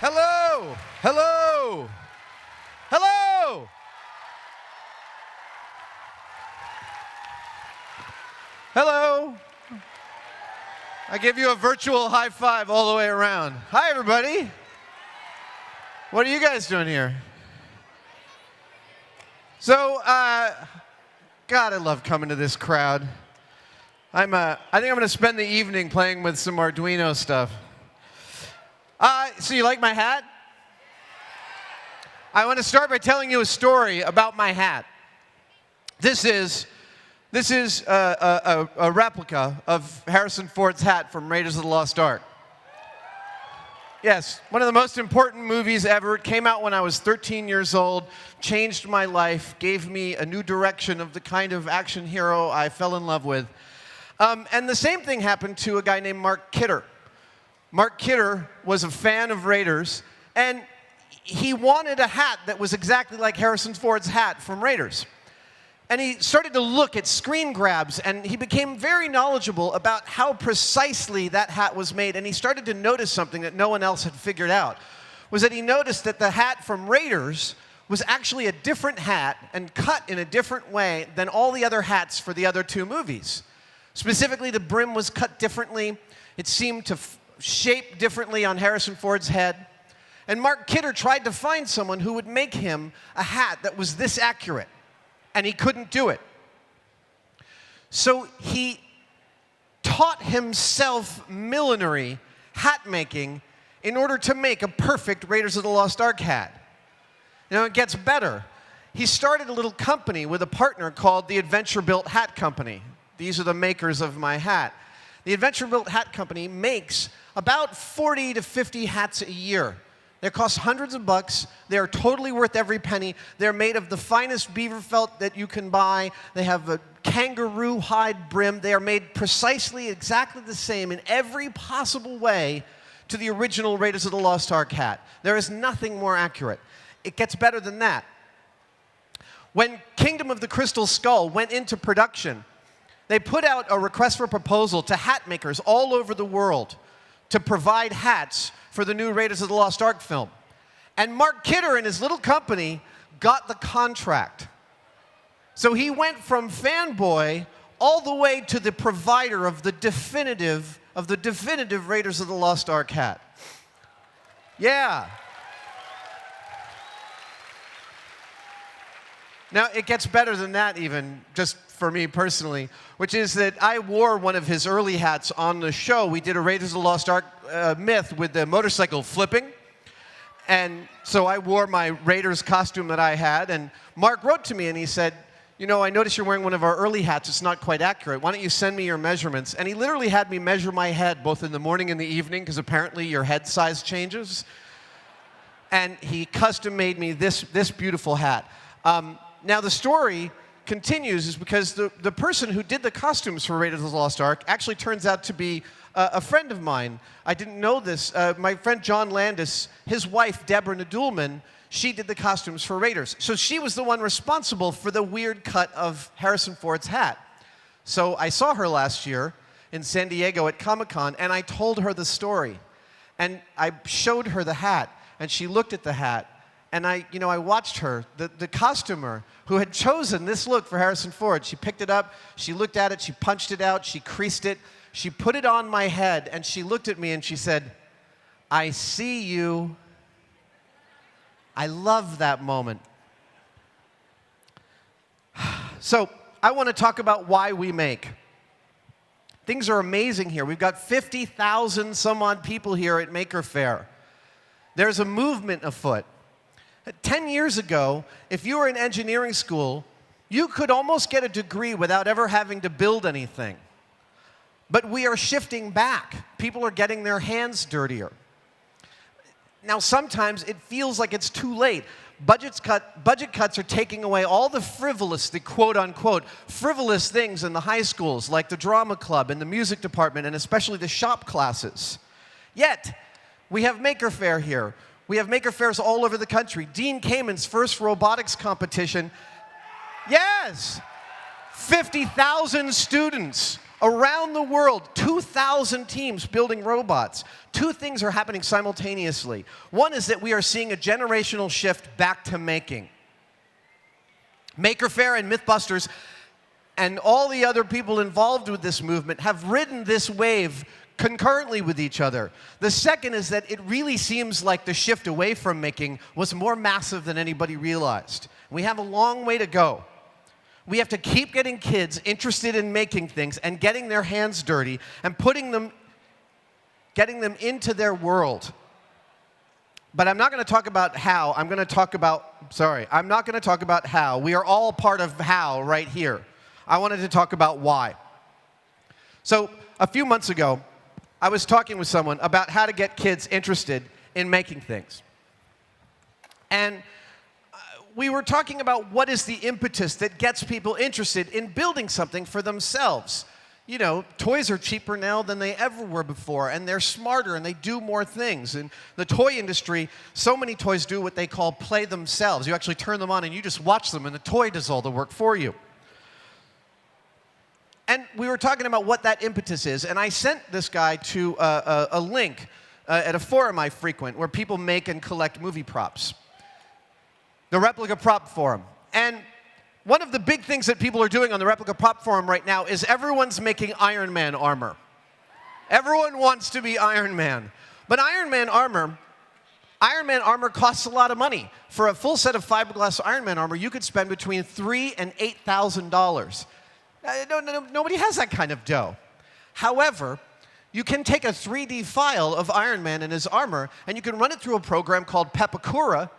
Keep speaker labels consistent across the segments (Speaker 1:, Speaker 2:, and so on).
Speaker 1: Hello! Hello! Hello! Hello! I give you a virtual high five all the way around. Hi, everybody. What are you guys doing here? So, God, I love coming to this crowd. I think I'm going to spend the evening playing with some Arduino stuff. So you like my hat? I want to start by telling you a story about my hat. This is a replica of Harrison Ford's hat from Raiders of the Lost Ark. Yes, one of the most important movies ever. It came out when I was 13 years old, changed my life, gave me a new direction of the kind of action hero I fell in love with. And the same thing happened to a guy named Mark Kidder. Mark Kidder was a fan of Raiders, and he wanted a hat that was exactly like Harrison Ford's hat from Raiders. And he started to look at screen grabs, and he became very knowledgeable about how precisely that hat was made. And he started to notice something that no one else had figured out, was that he noticed that the hat from Raiders was actually a different hat and cut in a different way than all the other hats for the other two movies. Specifically, the brim was cut differently. It seemed to shape differently on Harrison Ford's head. And Mark Kidder tried to find someone who would make him a hat that was this accurate. And he couldn't do it. So he taught himself millinery, hat making, in order to make a perfect Raiders of the Lost Ark hat. You know, it gets better. He started a little company with a partner called the Adventure Built Hat Company. These are the makers of my hat. The Adventure Built Hat Company makes about 40 to 50 hats a year. They cost hundreds of bucks. They're totally worth every penny. They're made of the finest beaver felt that you can buy. They have a kangaroo hide brim. They are made precisely exactly the same in every possible way to the original Raiders of the Lost Ark hat. There is nothing more accurate. It gets better than that. When Kingdom of the Crystal Skull went into production, they put out a request for proposal to hat makers all over the world to provide hats for the new Raiders of the Lost Ark film. And Mark Kidder and his little company got the contract. So he went from fanboy all the way to the provider of the definitive Raiders of the Lost Ark hat. Yeah. Now, it gets better than that even, just for me personally, which is that I wore one of his early hats on the show. We did a Raiders of the Lost Ark myth with the motorcycle flipping. And so I wore my Raiders costume that I had, and Mark wrote to me and he said, you know, I noticed you're wearing one of our early hats. It's not quite accurate. Why don't you send me your measurements? And he literally had me measure my head both in the morning and the evening, because apparently your head size changes. And he custom made me this beautiful hat. Now, the story continues is because the person who did the costumes for Raiders of the Lost Ark actually turns out to be a friend of mine. I didn't know this. My friend John Landis, his wife, Deborah Nadulman, she did the costumes for Raiders. So she was the one responsible for the weird cut of Harrison Ford's hat. So I saw her last year in San Diego at Comic-Con, and I told her the story. And I showed her the hat, and she looked at the hat. And I watched her, the costumer who had chosen this look for Harrison Ford. She picked it up, she looked at it, she punched it out, she creased it, she put it on my head, and she looked at me and she said, I see you. I love that moment. So I want to talk about why we make. Things are amazing here. We've got 50,000 some odd people here at Maker Faire. There's a movement afoot. 10 years ago, if you were in engineering school, you could almost get a degree without ever having to build anything. But we are shifting back. People are getting their hands dirtier. Now, sometimes it feels like it's too late. Budget cuts are taking away all the quote-unquote, frivolous things in the high schools, like the drama club and the music department, and especially the shop classes. Yet, we have Maker Faire here. We have Maker Fairs all over the country. Dean Kamen's first robotics competition. Yes! 50,000 students Around the world, 2,000 teams building robots. Two things are happening simultaneously. One is that we are seeing a generational shift back to making. Maker Faire and Mythbusters and all the other people involved with this movement have ridden this wave concurrently with each other. The second is that it really seems like the shift away from making was more massive than anybody realized. We have a long way to go. We have to keep getting kids interested in making things and getting their hands dirty and getting them into their world. But I'm not going to talk about how. I'm not going to talk about how. We are all part of how right here. I wanted to talk about why. So a few months ago, I was talking with someone about how to get kids interested in making things. And we were talking about what is the impetus that gets people interested in building something for themselves. You know, toys are cheaper now than they ever were before, and they're smarter, and they do more things. In the toy industry, so many toys do what they call play themselves. You actually turn them on, and you just watch them, and the toy does all the work for you. And we were talking about what that impetus is, and I sent this guy to a link at a forum I frequent where people make and collect movie props. The Replica Prop Forum. And one of the big things that people are doing on the Replica Prop Forum right now is everyone's making Iron Man armor. Everyone wants to be Iron Man. But Iron Man armor costs a lot of money. For a full set of fiberglass Iron Man armor, you could spend between $3,000 and $8,000. Nobody has that kind of dough. However, you can take a 3D file of Iron Man and his armor, and you can run it through a program called Pepakura,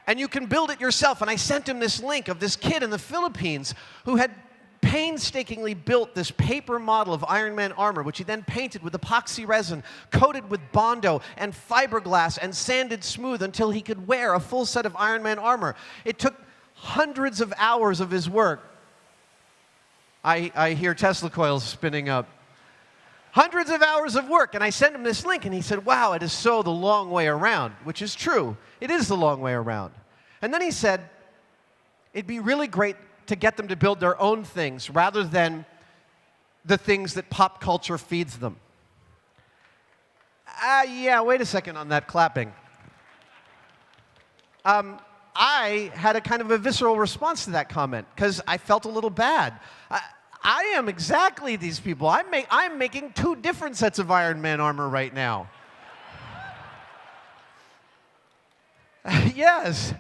Speaker 1: and you can build it yourself. And I sent him this link of this kid in the Philippines who had painstakingly built this paper model of Iron Man armor, which he then painted with epoxy resin, coated with Bondo and fiberglass, and sanded smooth until he could wear a full set of Iron Man armor. It took hundreds of hours of his work. I hear Tesla coils spinning up. Hundreds of hours of work, and I sent him this link, and he said, wow, it is so the long way around, which is true. It is the long way around. And then he said, it'd be really great to get them to build their own things rather than the things that pop culture feeds them. Yeah, wait a second on that clapping. I had a kind of a visceral response to that comment, because I felt a little bad. I am exactly these people. I'm making two different sets of Iron Man armor right now. Yes.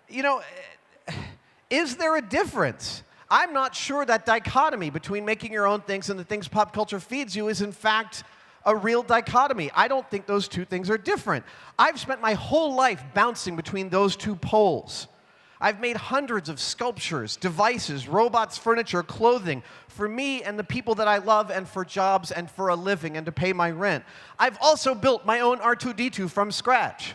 Speaker 1: You know, is there a difference? I'm not sure that dichotomy between making your own things and the things pop culture feeds you is in fact a real dichotomy. I don't think those two things are different. I've spent my whole life bouncing between those two poles. I've made hundreds of sculptures, devices, robots, furniture, clothing for me and the people that I love, and for jobs and for a living and to pay my rent. I've also built my own R2-D2 from scratch.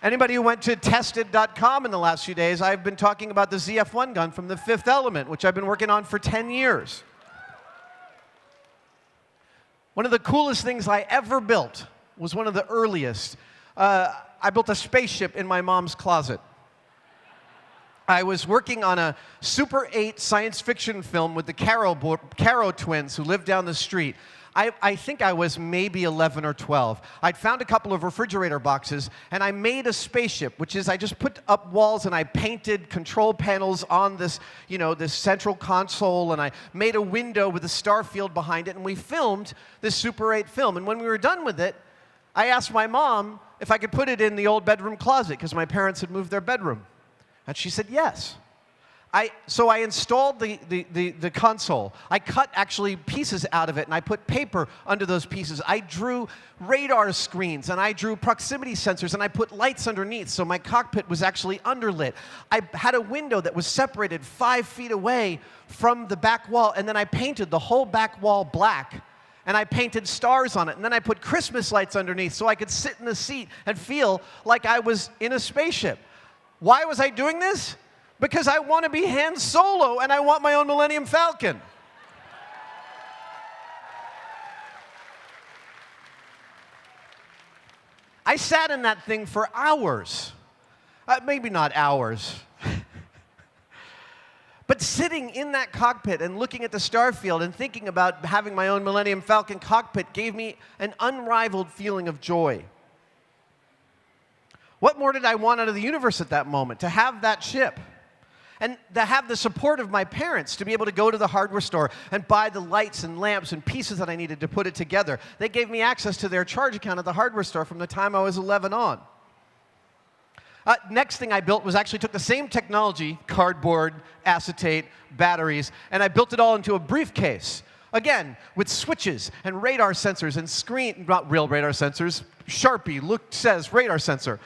Speaker 1: Anybody who went to tested.com in the last few days, I've been talking about the ZF-1 gun from The Fifth Element, which I've been working on for 10 years. One of the coolest things I ever built was one of the earliest. I built a spaceship in my mom's closet. I was working on a Super 8 science fiction film with the Caro twins who lived down the street. I think I was maybe 11 or 12. I'd found a couple of refrigerator boxes, and I made a spaceship, which is I just put up walls and I painted control panels on this, this central console, and I made a window with a star field behind it, and we filmed this Super 8 film. And when we were done with it, I asked my mom if I could put it in the old bedroom closet, because my parents had moved their bedroom. And she said yes. So I installed the console. I cut actually pieces out of it, and I put paper under those pieces. I drew radar screens, and I drew proximity sensors, and I put lights underneath, so my cockpit was actually underlit. I had a window that was separated 5 feet away from the back wall, and then I painted the whole back wall black. And I painted stars on it, and then I put Christmas lights underneath so I could sit in the seat and feel like I was in a spaceship. Why was I doing this? Because I want to be Han Solo, and I want my own Millennium Falcon. I sat in that thing for hours. Maybe not hours. But sitting in that cockpit and looking at the starfield and thinking about having my own Millennium Falcon cockpit gave me an unrivaled feeling of joy. What more did I want out of the universe at that moment? To have that ship. And to have the support of my parents, to be able to go to the hardware store and buy the lights and lamps and pieces that I needed to put it together. They gave me access to their charge account at the hardware store from the time I was 11 on. Next thing I built was actually took the same technology, cardboard, acetate, batteries, and I built it all into a briefcase. Again, with switches and radar sensors and screen, not real radar sensors, Sharpie, says radar sensor.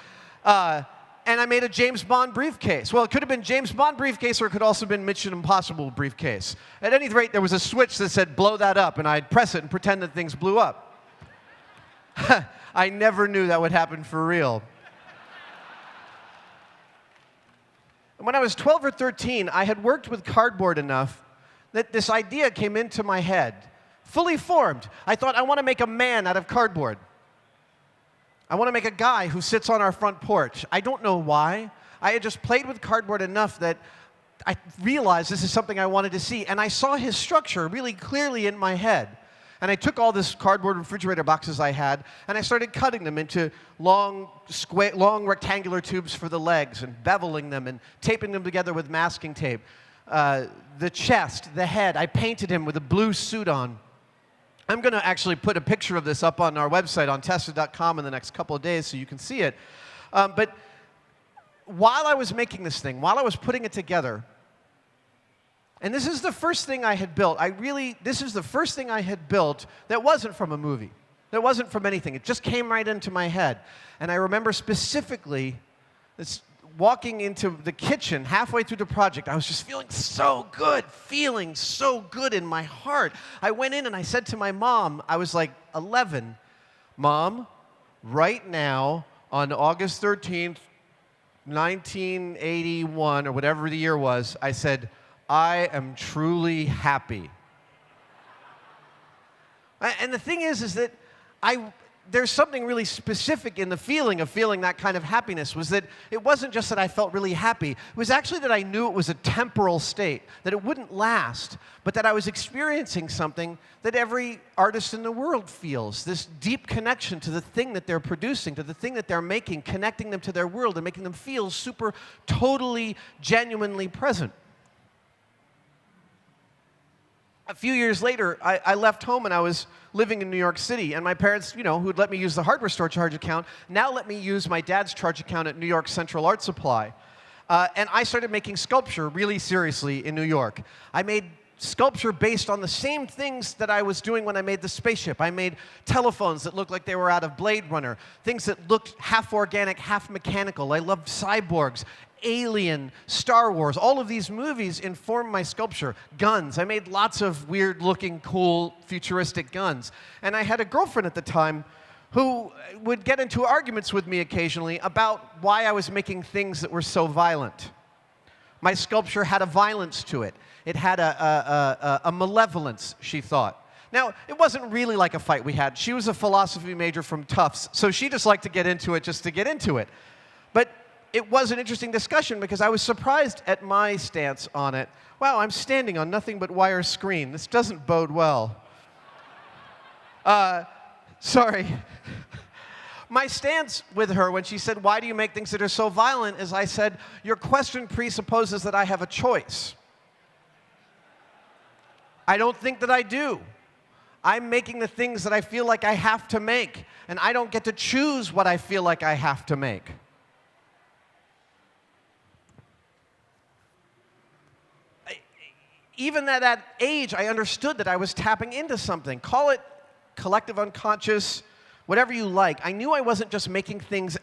Speaker 1: And I made a James Bond briefcase. Well, it could have been James Bond briefcase, or it could also have been Mission Impossible briefcase. At any rate, there was a switch that said, blow that up, and I'd press it and pretend that things blew up. I never knew that would happen for real. When I was 12 or 13, I had worked with cardboard enough that this idea came into my head, fully formed. I thought, I want to make a man out of cardboard. I want to make a guy who sits on our front porch. I don't know why. I had just played with cardboard enough that I realized this is something I wanted to see. And I saw his structure really clearly in my head. And I took all this cardboard refrigerator boxes I had, and I started cutting them into long rectangular tubes for the legs, and beveling them, and taping them together with masking tape. The chest, the head, I painted him with a blue suit on. I'm going to actually put a picture of this up on our website on Tested.com in the next couple of days so you can see it. But while I was making this thing, while I was putting it together, and this is the first thing I had built, this is the first thing I had built that wasn't from a movie. That wasn't from anything. It just came right into my head. And I remember specifically this, walking into the kitchen halfway through the project, I was just feeling so good in my heart. I went in and I said to my mom, I was like 11, Mom, right now on August 13th, 1981, or whatever the year was, I said, I am truly happy. And the thing is that there's something really specific in the feeling of feeling that kind of happiness, was that it wasn't just that I felt really happy. It was actually that I knew it was a temporal state, that it wouldn't last, but that I was experiencing something that every artist in the world feels, this deep connection to the thing that they're producing, to the thing that they're making, connecting them to their world and making them feel super, totally, genuinely present. A few years later, I left home and I was living in New York City, and my parents, who'd let me use the hardware store charge account, now let me use my dad's charge account at New York Central Art Supply. And I started making sculpture really seriously in New York. I made sculpture based on the same things that I was doing when I made the spaceship. I made telephones that looked like they were out of Blade Runner, things that looked half organic, half mechanical. I loved cyborgs, Alien, Star Wars. All of these movies informed my sculpture. Guns. I made lots of weird-looking, cool, futuristic guns. And I had a girlfriend at the time who would get into arguments with me occasionally about why I was making things that were so violent. My sculpture had a violence to it. It had a malevolence, she thought. Now, it wasn't really like a fight we had. She was a philosophy major from Tufts, so she just liked to get into it just to get into it. But it was an interesting discussion because I was surprised at my stance on it. Wow, I'm standing on nothing but wire screen. This doesn't bode well. Sorry. My stance with her when she said, why do you make things that are so violent, is I said, your question presupposes that I have a choice. I don't think that I do. I'm making the things that I feel like I have to make, and I don't get to choose what I feel like I have to make. Even at that age, I understood that I was tapping into something. Call it collective unconscious, whatever you like. I knew I wasn't just making things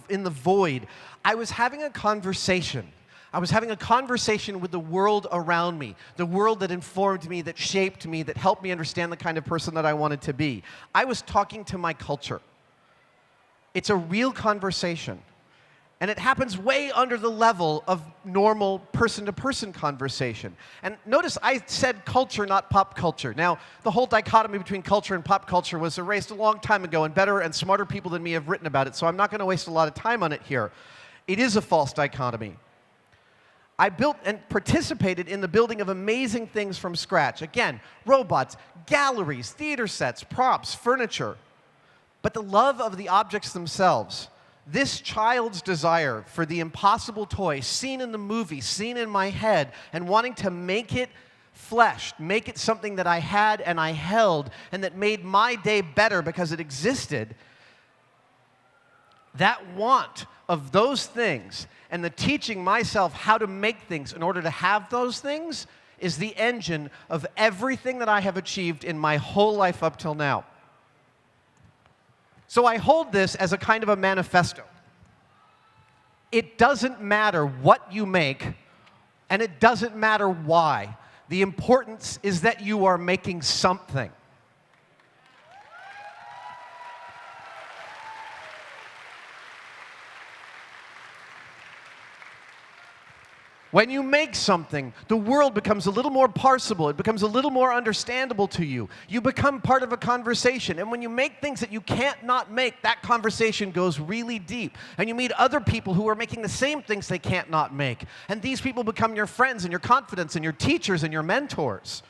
Speaker 1: in the void. I was having a conversation. I was having a conversation with the world around me, the world that informed me, that shaped me, that helped me understand the kind of person that I wanted to be. I was talking to my culture. It's a real conversation. And it happens way under the level of normal person-to-person conversation. And notice I said culture, not pop culture. Now, the whole dichotomy between culture and pop culture was erased a long time ago, and better and smarter people than me have written about it, so I'm not going to waste a lot of time on it here. It is a false dichotomy. I built and participated in the building of amazing things from scratch. Again, robots, galleries, theater sets, props, furniture. But the love of the objects themselves, this child's desire for the impossible toy seen in the movie, seen in my head, and wanting to make it fleshed, make it something that I had and I held, and that made my day better because it existed, that want of those things and the teaching myself how to make things in order to have those things is the engine of everything that I have achieved in my whole life up till now. So I hold this as a kind of a manifesto. It doesn't matter what you make, and it doesn't matter why. The importance is that you are making something. When you make something, the world becomes a little more parsable. It becomes a little more understandable to you. You become part of a conversation. And when you make things that you can't not make, that conversation goes really deep. And you meet other people who are making the same things they can't not make. And these people become your friends and your confidants and your teachers and your mentors.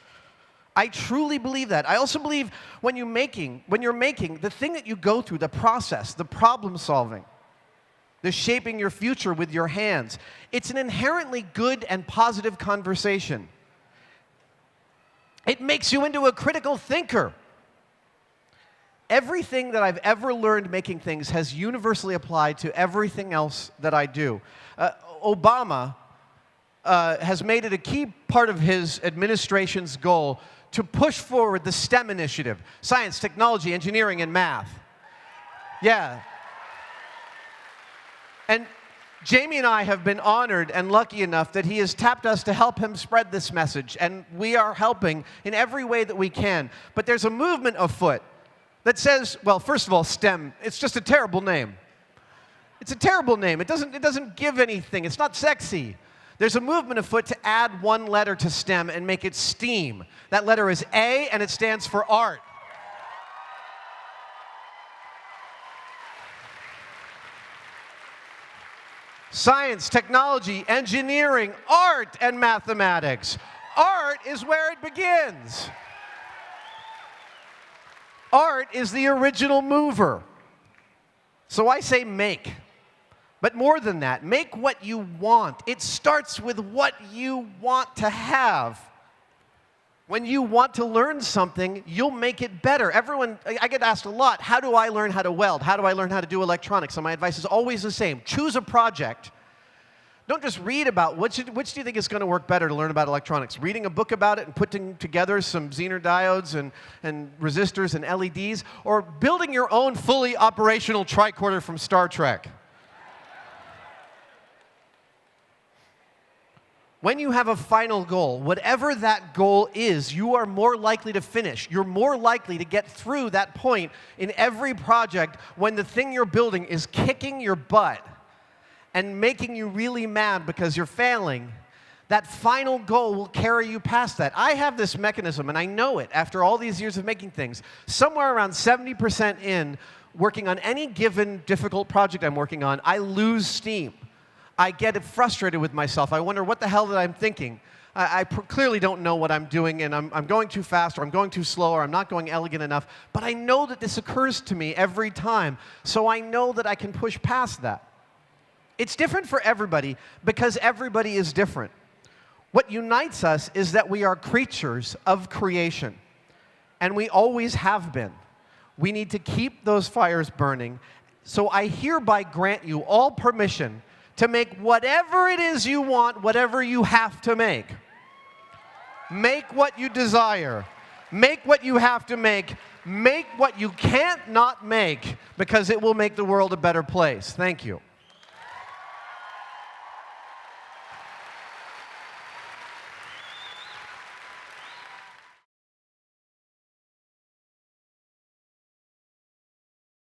Speaker 1: I truly believe that. I also believe when you're making, the thing that you go through, the process, the problem solving, the shaping your future with your hands, it's an inherently good and positive conversation. It makes you into a critical thinker. Everything that I've ever learned making things has universally applied to everything else that I do. Obama has made it a key part of his administration's goal to push forward the STEM initiative: science, technology, engineering, and math. Yeah. And Jamie and I have been honored and lucky enough that he has tapped us to help him spread this message, and we are helping in every way that we can. But there's a movement afoot that says, well, first of all, STEM, it's just a terrible name. It's a terrible name. It doesn't give anything. It's not sexy. There's a movement afoot to add one letter to STEM and make it STEAM. That letter is A, and it stands for art. Science, technology, engineering, art, and mathematics. Art is where it begins. Art is the original mover. So I say make. But more than that, make what you want. It starts with what you want to have. When you want to learn something, you'll make it better. I get asked a lot, how do I learn how to weld? How do I learn how to do electronics? And my advice is always the same. Choose a project. Don't just read about which do you think is going to work better to learn about electronics. Reading a book about it and putting together some Zener diodes and resistors and LEDs, or building your own fully operational tricorder from Star Trek. When you have a final goal, whatever that goal is, you are more likely to finish. You're more likely to get through that point in every project when the thing you're building is kicking your butt and making you really mad because you're failing. That final goal will carry you past that. I have this mechanism, and I know it after all these years of making things. Somewhere around 70% in, working on any given difficult project I'm working on, I lose steam. I get frustrated with myself. I wonder, what the hell did I thinking? I clearly don't know what I'm doing, and I'm going too fast, or I'm going too slow, or I'm not going elegant enough. But I know that this occurs to me every time, so I know that I can push past that. It's different for everybody because everybody is different. What unites us is that we are creatures of creation, and we always have been. We need to keep those fires burning. So I hereby grant you all permission to make whatever it is you want, whatever you have to make. Make what you desire. Make what you have to make. Make what you can't not make, because it will make the world a better place. Thank you.